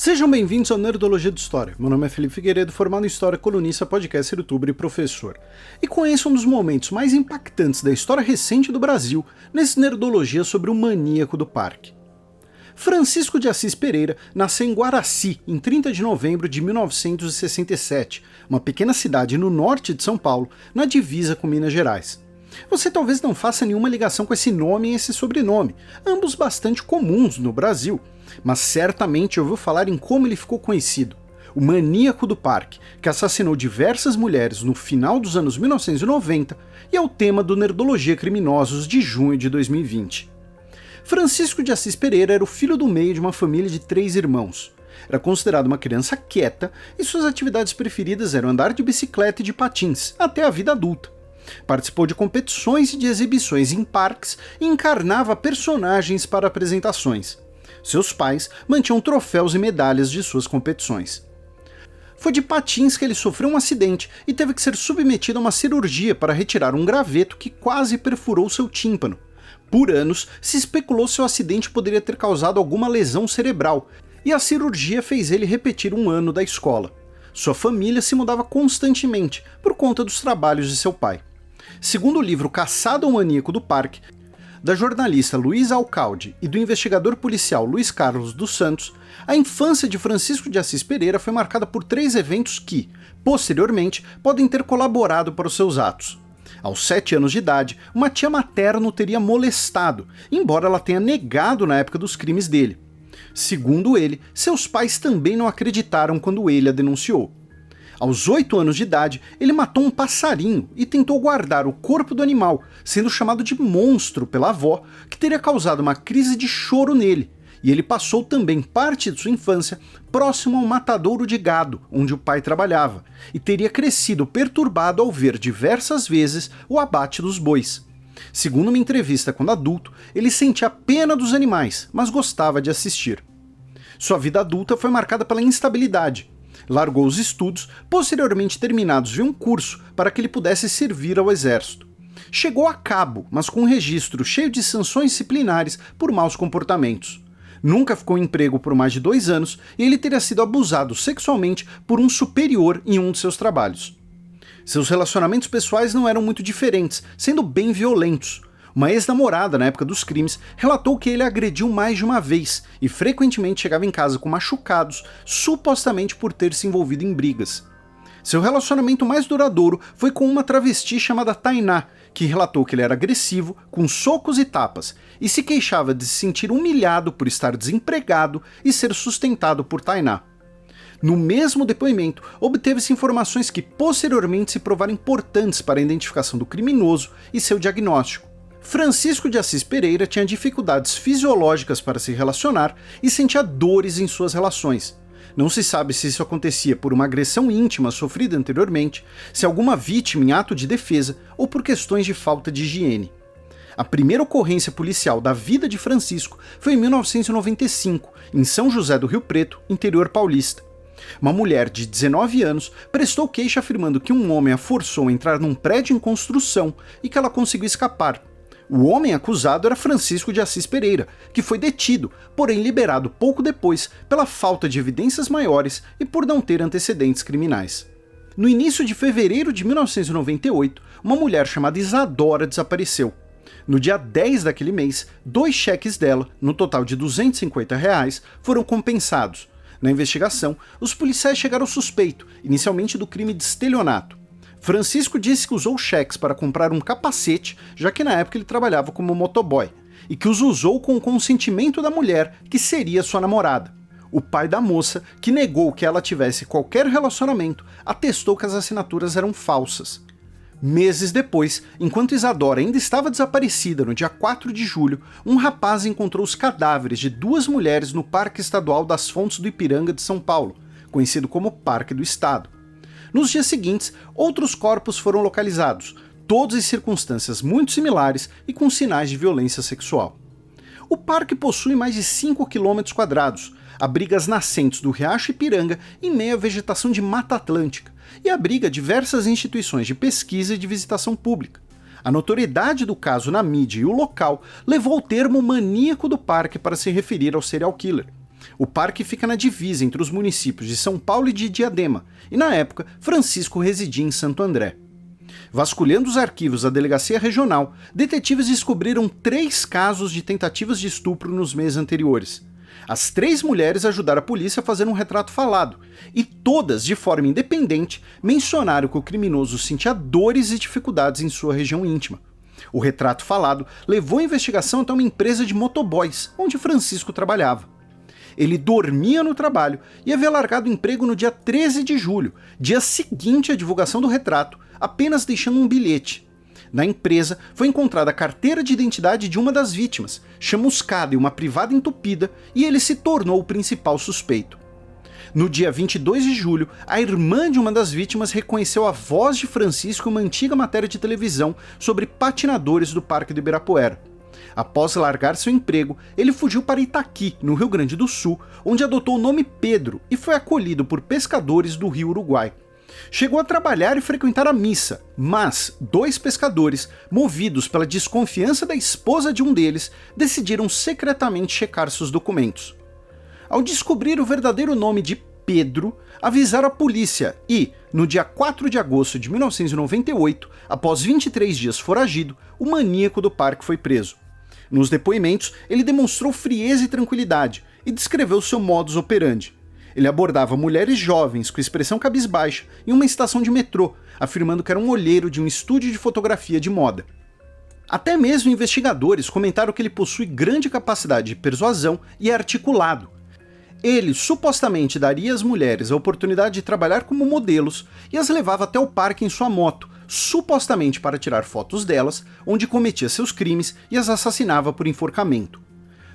Sejam bem-vindos ao Nerdologia de História. Meu nome é Felipe Figueiredo, formado em História, colunista, podcaster, youtuber e professor. E conheço um dos momentos mais impactantes da história recente do Brasil nesse Nerdologia sobre o maníaco do parque. Francisco de Assis Pereira nasceu em Guaraci, em 30 de novembro de 1967, uma pequena cidade no norte de São Paulo, na divisa com Minas Gerais. Você talvez não faça nenhuma ligação com esse nome e esse sobrenome, ambos bastante comuns no Brasil, mas certamente ouviu falar em como ele ficou conhecido, o maníaco do parque, que assassinou diversas mulheres no final dos anos 1990 e é o tema do Nerdologia Criminosos de junho de 2020. Francisco de Assis Pereira era o filho do meio de uma família de 3 irmãos. Era considerado uma criança quieta e suas atividades preferidas eram andar de bicicleta e de patins, até a vida adulta. Participou de competições e de exibições em parques e encarnava personagens para apresentações. Seus pais mantinham troféus e medalhas de suas competições. Foi de patins que ele sofreu um acidente e teve que ser submetido a uma cirurgia para retirar um graveto que quase perfurou seu tímpano. Por anos, se especulou se o acidente poderia ter causado alguma lesão cerebral, e a cirurgia fez ele repetir um ano da escola. Sua família se mudava constantemente por conta dos trabalhos de seu pai. Segundo o livro Caçado ao Maníaco do Parque, da jornalista Luísa Alcalde e do investigador policial Luiz Carlos dos Santos, a infância de Francisco de Assis Pereira foi marcada por 3 eventos que, posteriormente, podem ter colaborado para os seus atos. Aos 7 anos de idade, uma tia materna o teria molestado, embora ela tenha negado na época dos crimes dele. Segundo ele, seus pais também não acreditaram quando ele a denunciou. Aos 8 anos de idade, ele matou um passarinho e tentou guardar o corpo do animal, sendo chamado de monstro pela avó, que teria causado uma crise de choro nele, e ele passou também parte de sua infância próximo ao matadouro de gado, onde o pai trabalhava, e teria crescido perturbado ao ver diversas vezes o abate dos bois. Segundo uma entrevista quando adulto, ele sentia pena dos animais, mas gostava de assistir. Sua vida adulta foi marcada pela instabilidade. Largou os estudos, posteriormente terminados via um curso para que ele pudesse servir ao exército. Chegou a cabo, mas com um registro cheio de sanções disciplinares por maus comportamentos. Nunca ficou em emprego por mais de 2 anos e ele teria sido abusado sexualmente por um superior em um de seus trabalhos. Seus relacionamentos pessoais não eram muito diferentes, sendo bem violentos. Uma ex-namorada, na época dos crimes, relatou que ele a agrediu mais de uma vez e frequentemente chegava em casa com machucados, supostamente por ter se envolvido em brigas. Seu relacionamento mais duradouro foi com uma travesti chamada Tainá, que relatou que ele era agressivo, com socos e tapas, e se queixava de se sentir humilhado por estar desempregado e ser sustentado por Tainá. No mesmo depoimento, obteve-se informações que posteriormente se provaram importantes para a identificação do criminoso e seu diagnóstico. Francisco de Assis Pereira tinha dificuldades fisiológicas para se relacionar e sentia dores em suas relações. Não se sabe se isso acontecia por uma agressão íntima sofrida anteriormente, se alguma vítima em ato de defesa ou por questões de falta de higiene. A primeira ocorrência policial da vida de Francisco foi em 1995, em São José do Rio Preto, interior paulista. Uma mulher de 19 anos prestou queixa afirmando que um homem a forçou a entrar num prédio em construção e que ela conseguiu escapar. O homem acusado era Francisco de Assis Pereira, que foi detido, porém liberado pouco depois pela falta de evidências maiores e por não ter antecedentes criminais. No início de fevereiro de 1998, uma mulher chamada Isadora desapareceu. No dia 10 daquele mês, 2 cheques dela, no total de R$250, foram compensados. Na investigação, os policiais chegaram ao suspeito, inicialmente do crime de estelionato. Francisco disse que usou cheques para comprar um capacete, já que na época ele trabalhava como motoboy, e que os usou com o consentimento da mulher, que seria sua namorada. O pai da moça, que negou que ela tivesse qualquer relacionamento, atestou que as assinaturas eram falsas. Meses depois, enquanto Isadora ainda estava desaparecida no dia 4 de julho, um rapaz encontrou os cadáveres de 2 mulheres no Parque Estadual das Fontes do Ipiranga de São Paulo, conhecido como Parque do Estado. Nos dias seguintes, outros corpos foram localizados, todos em circunstâncias muito similares e com sinais de violência sexual. O parque possui mais de 5 km², abriga as nascentes do Riacho Ipiranga em meio à vegetação de Mata Atlântica e abriga diversas instituições de pesquisa e de visitação pública. A notoriedade do caso na mídia e o local levou ao termo maníaco do parque para se referir ao serial killer. O parque fica na divisa entre os municípios de São Paulo e de Diadema, e na época, Francisco residia em Santo André. Vasculhando os arquivos da delegacia regional, detetives descobriram 3 casos de tentativas de estupro nos meses anteriores. As 3 mulheres ajudaram a polícia a fazer um retrato falado, e todas, de forma independente, mencionaram que o criminoso sentia dores e dificuldades em sua região íntima. O retrato falado levou a investigação até uma empresa de motoboys, onde Francisco trabalhava. Ele dormia no trabalho e havia largado o emprego no dia 13 de julho, dia seguinte à divulgação do retrato, apenas deixando um bilhete. Na empresa foi encontrada a carteira de identidade de uma das vítimas, chamuscada em uma privada entupida, e ele se tornou o principal suspeito. No dia 22 de julho, a irmã de uma das vítimas reconheceu a voz de Francisco em uma antiga matéria de televisão sobre patinadores do Parque do Ibirapuera. Após largar seu emprego, ele fugiu para Itaqui, no Rio Grande do Sul, onde adotou o nome Pedro e foi acolhido por pescadores do Rio Uruguai. Chegou a trabalhar e frequentar a missa, mas 2 pescadores, movidos pela desconfiança da esposa de um deles, decidiram secretamente checar seus documentos. Ao descobrir o verdadeiro nome de Pedro, avisaram a polícia e, no dia 4 de agosto de 1998, após 23 dias foragido, o maníaco do parque foi preso. Nos depoimentos, ele demonstrou frieza e tranquilidade e descreveu seu modus operandi. Ele abordava mulheres jovens com expressão cabisbaixa em uma estação de metrô, afirmando que era um olheiro de um estúdio de fotografia de moda. Até mesmo investigadores comentaram que ele possui grande capacidade de persuasão e é articulado. Ele supostamente daria às mulheres a oportunidade de trabalhar como modelos e as levava até o parque em sua moto, supostamente para tirar fotos delas, onde cometia seus crimes e as assassinava por enforcamento.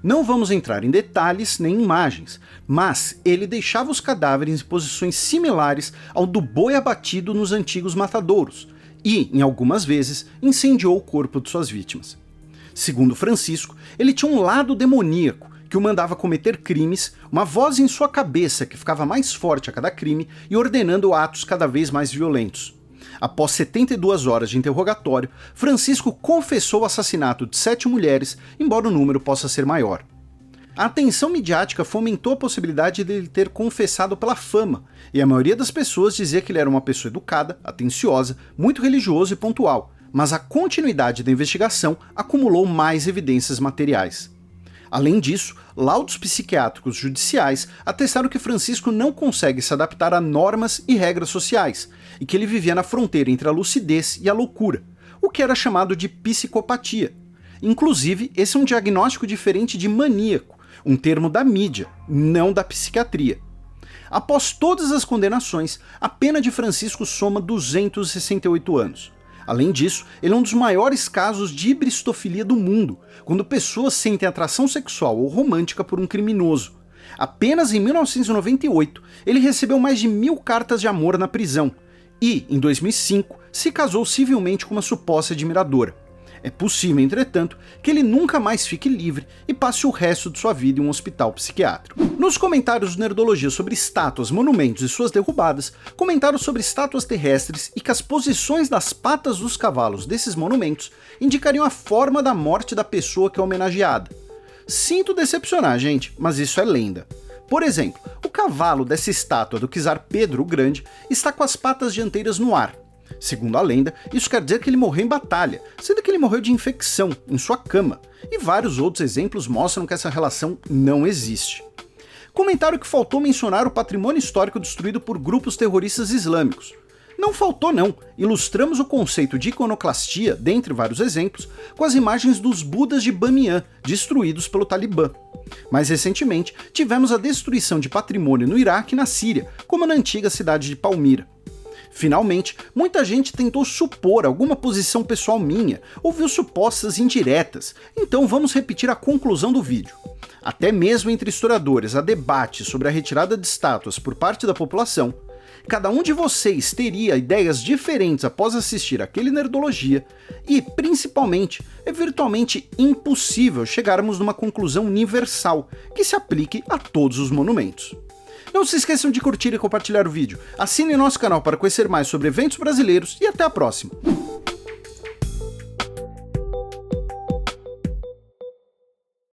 Não vamos entrar em detalhes nem imagens, mas ele deixava os cadáveres em posições similares ao do boi abatido nos antigos matadouros e, em algumas vezes, incendiou o corpo de suas vítimas. Segundo Francisco, ele tinha um lado demoníaco que o mandava cometer crimes, uma voz em sua cabeça que ficava mais forte a cada crime e ordenando atos cada vez mais violentos. Após 72 horas de interrogatório, Francisco confessou o assassinato de 7 mulheres, embora o número possa ser maior. A atenção midiática fomentou a possibilidade de ele ter confessado pela fama, e a maioria das pessoas dizia que ele era uma pessoa educada, atenciosa, muito religioso e pontual, mas a continuidade da investigação acumulou mais evidências materiais. Além disso, laudos psiquiátricos judiciais atestaram que Francisco não consegue se adaptar a normas e regras sociais, e que ele vivia na fronteira entre a lucidez e a loucura, o que era chamado de psicopatia. Inclusive, esse é um diagnóstico diferente de maníaco, um termo da mídia, não da psiquiatria. Após todas as condenações, a pena de Francisco soma 268 anos. Além disso, ele é um dos maiores casos de hibristofilia do mundo, quando pessoas sentem atração sexual ou romântica por um criminoso. Apenas em 1998, ele recebeu mais de 1000 cartas de amor na prisão e, em 2005, se casou civilmente com uma suposta admiradora. É possível, entretanto, que ele nunca mais fique livre e passe o resto de sua vida em um hospital psiquiátrico. Nos comentários do Nerdologia sobre estátuas, monumentos e suas derrubadas, comentaram sobre estátuas terrestres e que as posições das patas dos cavalos desses monumentos indicariam a forma da morte da pessoa que é homenageada. Sinto decepcionar, gente, mas isso é lenda. Por exemplo, o cavalo dessa estátua do czar Pedro o Grande está com as patas dianteiras no ar. Segundo a lenda, isso quer dizer que ele morreu em batalha, sendo que ele morreu de infecção, em sua cama, e vários outros exemplos mostram que essa relação não existe. Comentaram que faltou mencionar o patrimônio histórico destruído por grupos terroristas islâmicos. Não faltou não, ilustramos o conceito de iconoclastia, dentre vários exemplos, com as imagens dos Budas de Bamiyan, destruídos pelo Talibã. Mais recentemente, tivemos a destruição de patrimônio no Iraque e na Síria, como na antiga cidade de Palmira. Finalmente, muita gente tentou supor alguma posição pessoal minha, ou viu supostas indiretas, então vamos repetir a conclusão do vídeo. Até mesmo entre historiadores há debate sobre a retirada de estátuas por parte da população. Cada um de vocês teria ideias diferentes após assistir aquele Nerdologia, e, principalmente, é virtualmente impossível chegarmos numa conclusão universal que se aplique a todos os monumentos. Não se esqueçam de curtir e compartilhar o vídeo, assinem nosso canal para conhecer mais sobre eventos brasileiros e até a próxima!